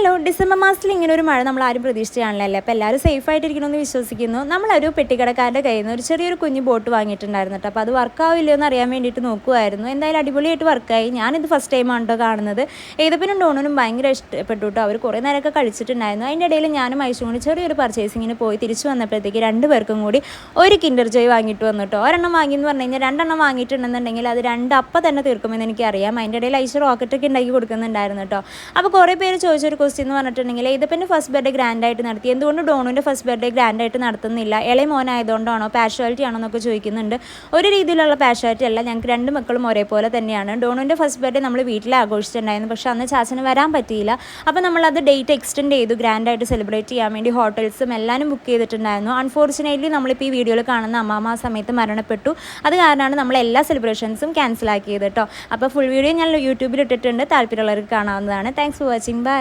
Hello, December മാസത്തിൽ ഇങ്ങനെ ഒരു മഴ നമ്മൾ ആരും പ്രതീക്ഷിച്ചാണല്ലേ. അപ്പോൾ എല്ലാവരും സേഫ് ആയിട്ടിരിക്കണമെന്ന് വിശ്വസിക്കുന്നു. നമ്മളൊരു പെട്ടിക്കടക്കാരുടെ കയ്യിൽ നിന്ന് ഒരു ചെറിയൊരു കുഞ്ഞു ബോട്ട് വാങ്ങിയിട്ടുണ്ടായിരുന്നു കേട്ടോ. അപ്പോൾ അത് വർക്കാവില്ലയോ എന്ന് അറിയാൻ വേണ്ടിയിട്ട് നോക്കുമായിരുന്നു. എന്തായാലും അടിപൊളിയായിട്ട് വർക്കായി. ഞാനിത് ഫസ്റ്റ് ടൈമാണ് കേട്ടോ കാണുന്നത്. ഏതപ്പിനും ഡോണനും ഭയങ്കര ഇഷ്ടപ്പെട്ടു കേട്ടോ. അവർ കുറേ നേരമൊക്കെ കളിച്ചിട്ടുണ്ടായിരുന്നു. അതിൻ്റെ ഇടയിൽ ഞാനും ഐഷും കൂടി ചെറിയൊരു പർച്ചേസിങ്ങിന് പോയി തിരിച്ചു വന്നപ്പോഴത്തേക്ക് രണ്ടുപേർക്കും കൂടി ഒരു കിൻഡർ ജോയ് വാങ്ങിയിട്ട് വന്നു കേട്ടോ. ഒരെണ്ണം വാങ്ങിയെന്ന് പറഞ്ഞു കഴിഞ്ഞാൽ രണ്ടെണ്ണം വാങ്ങിയിട്ടുണ്ടെന്നുണ്ടെങ്കിൽ അത് അപ്പം തന്നെ തീർക്കുമെന്ന് എനിക്കറിയാം. അതിൻ്റെ ഇടയിൽ ഐഷ് റോക്കറ്റൊക്കെ ഉണ്ടാക്കി കൊടുക്കുന്നുണ്ടായിരുന്നു കേട്ടോ. അപ്പോൾ കുറേ പേര് ചോദിച്ചൊരു ക്വസ്റ്റ്യൻ എന്ന് പറഞ്ഞിട്ടുണ്ടെങ്കിൽ ഇതിപ്പം ഫസ്റ്റ് ബർത്ത്ഡേ ഗ്രാൻഡായിട്ട് നടത്തി, എന്തുകൊണ്ട് ഡോണുവിൻ്റെ ഫസ്റ്റ് ബർത്ത്ഡേ ഗ്രാൻഡായിട്ട് നടത്തുന്നില്ല, ഇളയ മോനായതുകൊണ്ടാണോ, പാഷ്വാലിറ്റി ആണോ എന്നൊക്കെ ചോദിക്കുന്നുണ്ട്. ഒരു രീതിയിലുള്ള പാഷ്വാലിറ്റി അല്ല, ഞങ്ങൾക്ക് രണ്ട് മക്കളും ഒരേപോലെ തന്നെയാണ്. ഡോണുവിൻ്റെ ഫസ്റ്റ് ബർത്ത്ഡേ നമ്മൾ വീട്ടിൽ ആഘോഷിച്ചിട്ടുണ്ടായിരുന്നു, പക്ഷേ അന്ന് ചാച്ചന് വരാൻ പറ്റിയില്ല. അപ്പോൾ നമ്മളത് ഡേറ്റ് എക്സ്റ്റെൻഡ് ചെയ്തു ഗ്രാൻഡായിട്ട് സെലിബ്രേറ്റ് ചെയ്യാൻ വേണ്ടി. ഹോട്ടൽസും എല്ലാവരും ബുക്ക് ചെയ്തിട്ടുണ്ടായിരുന്നു. അൺഫോർച്ചുനേറ്റ്ലി നമ്മളിപ്പോൾ ഈ വീഡിയോയിൽ കാണുന്ന അമ്മാമ്മ ആ സമയത്ത് മരണപ്പെട്ടു. അത് കാരണമാണ് നമ്മൾ എല്ലാ സെലിബ്രേഷൻസും ക്യാൻസൽ ആക്കിയത് കേട്ടോ. അപ്പോൾ ഫുൾ വീഡിയോ ഞാൻ യൂട്യൂബിൽ ഇട്ടിട്ടുണ്ട്, താല്പര്യമുള്ളവർക്ക് കാണാവുന്നതാണ്. Thanks for watching. ബൈ.